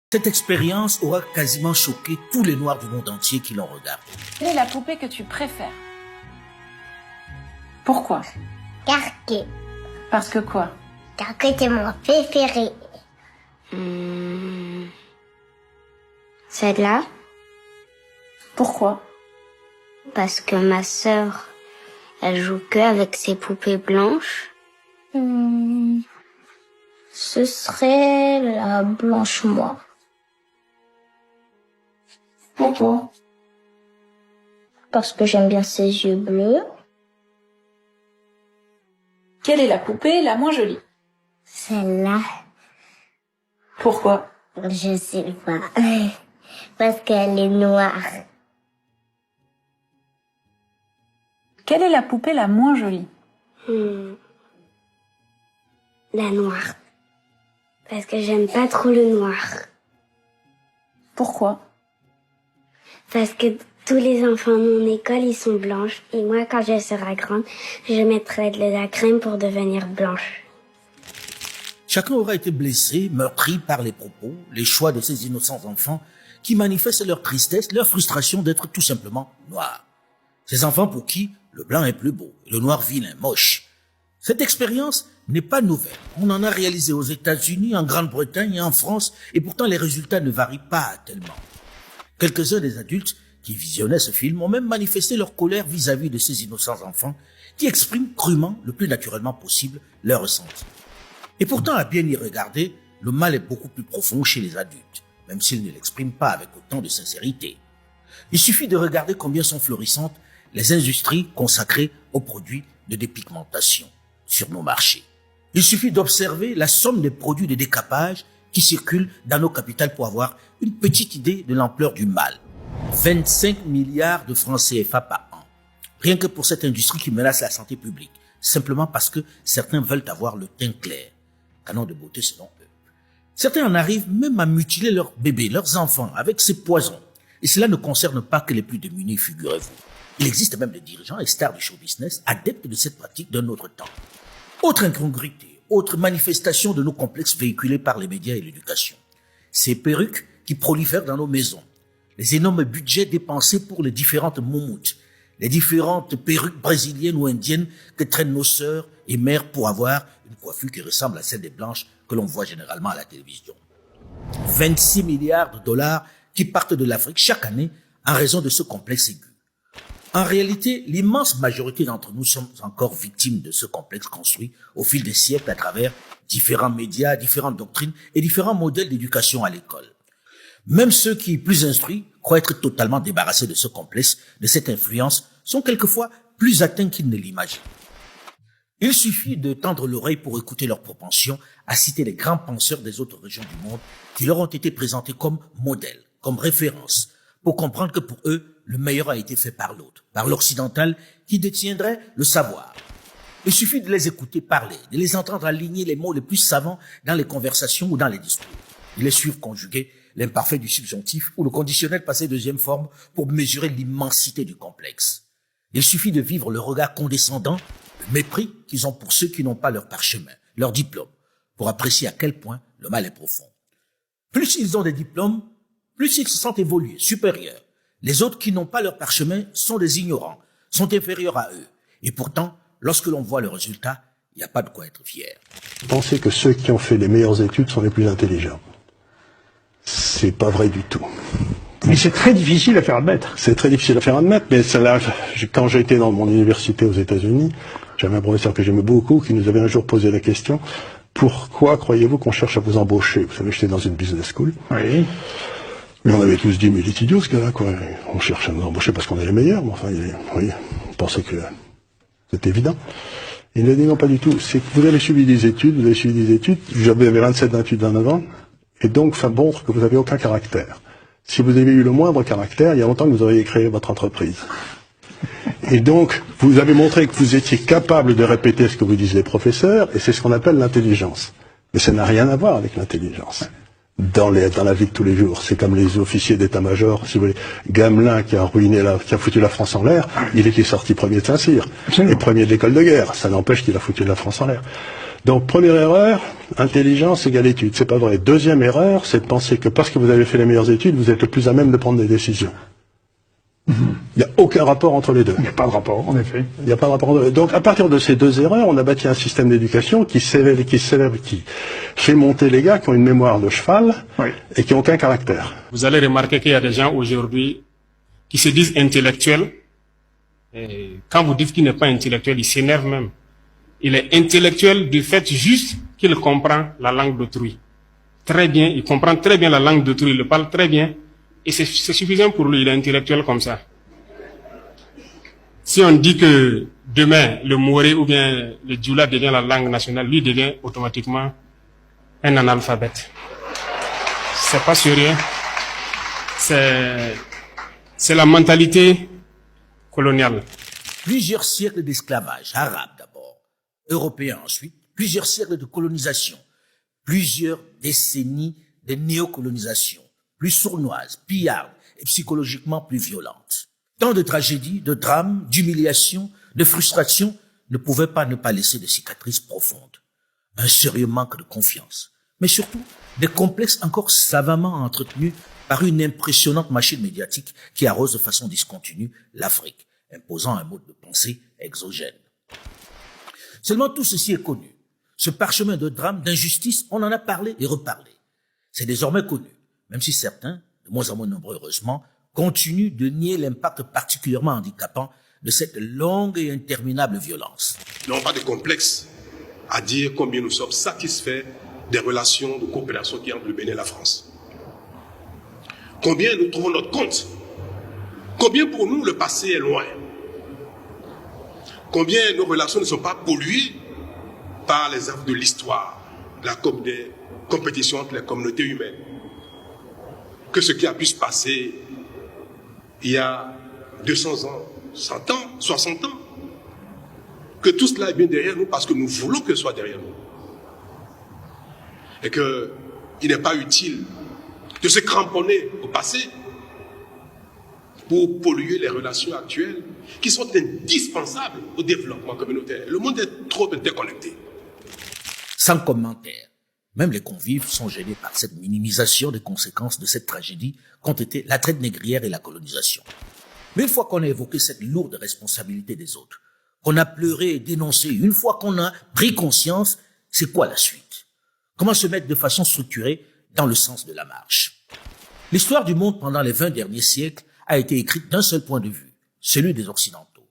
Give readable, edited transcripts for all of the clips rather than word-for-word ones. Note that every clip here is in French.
Cette expérience aura quasiment choqué tous les Noirs du monde entier qui l'ont regardé. Quelle est la poupée que tu préfères? Pourquoi? Carquet. Parce que quoi? Carquet, c'est mon préféré. Celle-là, Pourquoi? parce que ma sœur, elle joue que avec ses poupées blanches. Ce serait la blanche moi. Pourquoi? Parce que j'aime bien ses yeux bleus. Quelle est la poupée la moins jolie? Celle-là, Pourquoi? je sais pas. Parce qu'elle est noire. Quelle est la poupée la moins jolie? La noire. Parce que j'aime pas trop le noir. Pourquoi? Parce que tous les enfants de mon école, ils sont blanches. Et moi, quand je serai grande, je mettrai de la crème pour devenir blanche. Chacun aura été blessé, meurtri par les propos, les choix de ces innocents enfants qui manifestent leur tristesse, leur frustration d'être tout simplement noirs. Ces enfants pour qui le blanc est plus beau et le noir vilain, moche. Cette expérience n'est pas nouvelle. On en a réalisé aux États-Unis, en Grande-Bretagne et en France, et pourtant les résultats ne varient pas tellement. Quelques-uns des adultes qui visionnaient ce film ont même manifesté leur colère vis-à-vis de ces innocents enfants qui expriment crûment, le plus naturellement possible, leur ressenti. Et pourtant, à bien y regarder, le mal est beaucoup plus profond chez les adultes, même s'ils ne l'expriment pas avec autant de sincérité. Il suffit de regarder combien sont florissantes les industries consacrées aux produits de dépigmentation sur nos marchés. Il suffit d'observer la somme des produits de décapage qui circulent dans nos capitales pour avoir une petite idée de l'ampleur du mal. 25 milliards de francs CFA par an. Rien que pour cette industrie qui menace la santé publique, simplement parce que certains veulent avoir le teint clair. Canon de beauté selon eux. Certains en arrivent même à mutiler leurs bébés, leurs enfants, avec ces poisons. Et cela ne concerne pas que les plus démunis, figurez-vous. Il existe même des dirigeants et stars du show business adeptes de cette pratique d'un autre temps. Autre incongruité, autre manifestation de nos complexes véhiculés par les médias et l'éducation. Ces perruques qui prolifèrent dans nos maisons. Les énormes budgets dépensés pour les différentes moumoutes. Les différentes perruques brésiliennes ou indiennes que traînent nos sœurs et mères pour avoir une coiffure qui ressemble à celle des blanches que l'on voit généralement à la télévision. 26 milliards de dollars qui partent de l'Afrique chaque année en raison de ce complexe aigu. En réalité, l'immense majorité d'entre nous sommes encore victimes de ce complexe construit au fil des siècles à travers différents médias, différentes doctrines et différents modèles d'éducation à l'école. Même ceux qui, plus instruits, croient être totalement débarrassés de ce complexe, de cette influence, sont quelquefois plus atteints qu'ils ne l'imaginent. Il suffit de tendre l'oreille pour écouter leur propension à citer les grands penseurs des autres régions du monde qui leur ont été présentés comme modèles, comme références, pour comprendre que pour eux, le meilleur a été fait par l'autre, par l'occidental qui détiendrait le savoir. Il suffit de les écouter parler, de les entendre aligner les mots les plus savants dans les conversations ou dans les discours. De les suivre conjuguer l'imparfait du subjonctif ou le conditionnel passé deuxième forme pour mesurer l'immensité du complexe. Il suffit de vivre le regard condescendant, le mépris qu'ils ont pour ceux qui n'ont pas leur parchemin, leur diplôme, pour apprécier à quel point le mal est profond. Plus ils ont des diplômes, plus ils se sentent évolués, supérieurs. Les autres qui n'ont pas leur parchemin sont des ignorants, sont inférieurs à eux. Et pourtant, lorsque l'on voit le résultat, il n'y a pas de quoi être fier. Pensez que ceux qui ont fait les meilleures études sont les plus intelligents. C'est pas vrai du tout. Mais c'est très difficile à faire admettre. C'est très difficile à faire admettre, mais quand j'étais dans mon université aux États-Unis, j'avais un professeur que j'aimais beaucoup qui nous avait un jour posé la question: pourquoi croyez-vous qu'on cherche à vous embaucher? Vous savez, j'étais dans une business school. Oui. Mais on avait tous dit, mais il est idiot ce gars-là, quoi. On cherche à nous embaucher parce qu'on est les meilleurs, mais enfin, oui, on pensait que c'était évident. Il nous a dit non, pas du tout. C'est que vous avez suivi des études, j'avais 27-28 ans avant, et donc ça montre que vous n'avez aucun caractère. Si vous avez eu le moindre caractère, il y a longtemps que vous auriez créé votre entreprise. Et donc, vous avez montré que vous étiez capable de répéter ce que vous disent les professeurs, et c'est ce qu'on appelle l'intelligence. Mais ça n'a rien à voir avec l'intelligence. Dans la vie de tous les jours. C'est comme les officiers d'état-major, si vous voulez. Gamelin qui a foutu la France en l'air, il était sorti premier de Saint-Cyr. Et premier de l'école de guerre. Ça n'empêche qu'il a foutu la France en l'air. Donc, première erreur, intelligence égale étude. C'est pas vrai. Deuxième erreur, c'est de penser que parce que vous avez fait les meilleures études, vous êtes le plus à même de prendre des décisions. Il n'y a aucun rapport entre les deux. Il n'y a pas de rapport, en effet. Il n'y a pas de rapport entre les deux. Donc, à partir de ces deux erreurs, on a bâti un système d'éducation qui fait monter les gars qui ont une mémoire de cheval et qui n'ont aucun caractère. Vous allez remarquer qu'il y a des gens aujourd'hui qui se disent intellectuels. Et quand vous dites qu'il n'est pas intellectuel, il s'énerve même. Il est intellectuel du fait juste qu'il comprend la langue d'autrui. Très bien, il comprend très bien la langue d'autrui, il le parle très bien. Et c'est suffisant pour lui, il est intellectuel comme ça. Si on dit que demain, le Moré ou bien le Dioula devient la langue nationale, lui devient automatiquement un analphabète. C'est pas sérieux. C'est la mentalité coloniale. Plusieurs siècles d'esclavage, arabe d'abord, européen ensuite, plusieurs siècles de colonisation, plusieurs décennies de néocolonisation, plus sournoise, pillarde et psychologiquement plus violente. Tant de tragédies, de drames, d'humiliations, de frustrations ne pouvaient pas ne pas laisser de cicatrices profondes. Un sérieux manque de confiance, mais surtout des complexes encore savamment entretenus par une impressionnante machine médiatique qui arrose de façon discontinue l'Afrique, imposant un mode de pensée exogène. Seulement tout ceci est connu. Ce parchemin de drame, d'injustice, on en a parlé et reparlé. C'est désormais connu, même si certains, de moins en moins nombreux heureusement, continuent de nier l'impact particulièrement handicapant de cette longue et interminable violence. Nous n'avons pas de complexe à dire combien nous sommes satisfaits des relations de coopération qui entre le Bénin et la France. Combien nous trouvons notre compte. Combien pour nous le passé est loin. Combien nos relations ne sont pas polluées par les affres de l'histoire, des compétitions entre les communautés humaines. Que ce qui a pu se passer il y a 200 ans, 100 ans, 60 ans, que tout cela est bien derrière nous parce que nous voulons que ce soit derrière nous. Et qu'il n'est pas utile de se cramponner au passé pour polluer les relations actuelles qui sont indispensables au développement communautaire. Le monde est trop interconnecté. Sans commentaire, même les convives sont gênés par cette minimisation des conséquences de cette tragédie qu'ont été la traite négrière et la colonisation. Mais une fois qu'on a évoqué cette lourde responsabilité des autres, qu'on a pleuré et dénoncé, une fois qu'on a pris conscience, c'est quoi la suite? Comment se mettre de façon structurée dans le sens de la marche? L'histoire du monde pendant les 20 derniers siècles a été écrite d'un seul point de vue, celui des Occidentaux.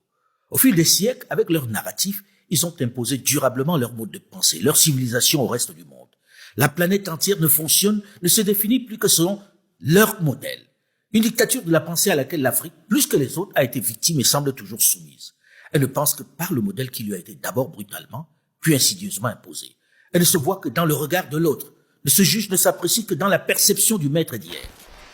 Au fil des siècles, avec leur narratif, ils ont imposé durablement leur mode de pensée, leur civilisation au reste du monde. La planète entière ne fonctionne, ne se définit plus que selon leur modèle. Une dictature de la pensée à laquelle l'Afrique, plus que les autres, a été victime et semble toujours soumise. Elle ne pense que par le modèle qui lui a été d'abord brutalement, puis insidieusement imposé. Elle ne se voit que dans le regard de l'autre, ne se juge, ne s'apprécie que dans la perception du maître d'hier.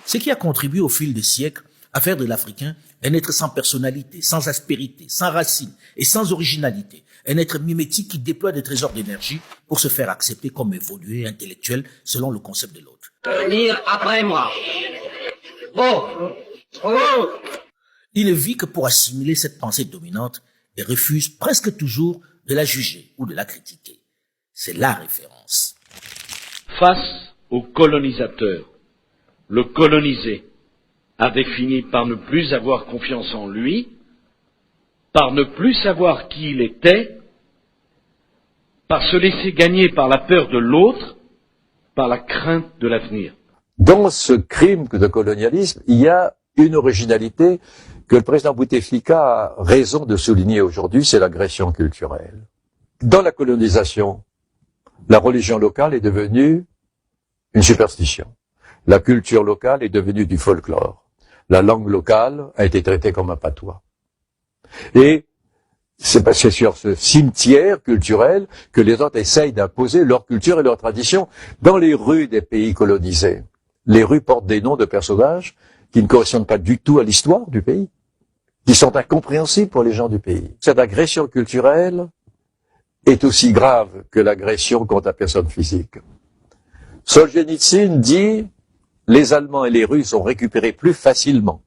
Ce qui a contribué au fil des siècles à faire de l'Africain un être sans personnalité, sans aspérité, sans racines et sans originalité. Un être mimétique qui déploie des trésors d'énergie pour se faire accepter comme évolué, intellectuel, selon le concept de l'autre. Venir après moi. Oh. Oh. Il ne vit que pour assimiler cette pensée dominante et refuse presque toujours de la juger ou de la critiquer. C'est la référence. Face au colonisateur, le colonisé avait fini par ne plus avoir confiance en lui, par ne plus savoir qui il était, par se laisser gagner par la peur de l'autre, par la crainte de l'avenir. Dans ce crime de colonialisme, il y a une originalité que le président Bouteflika a raison de souligner aujourd'hui, c'est l'agression culturelle. Dans la colonisation, la religion locale est devenue une superstition. La culture locale est devenue du folklore. La langue locale a été traitée comme un patois. Et c'est sur ce cimetière culturel que les autres essayent d'imposer leur culture et leur tradition dans les rues des pays colonisés. Les rues portent des noms de personnages qui ne correspondent pas du tout à l'histoire du pays, qui sont incompréhensibles pour les gens du pays. Cette agression culturelle est aussi grave que l'agression contre la personne physique. Solzhenitsyn dit « Les Allemands et les Russes ont récupéré plus facilement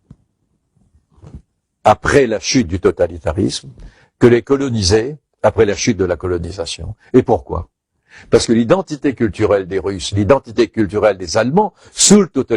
après la chute du totalitarisme que les colonisés après la chute de la colonisation. » Et pourquoi? Parce que l'identité culturelle des Russes, l'identité culturelle des Allemands, sous le totalitarisme,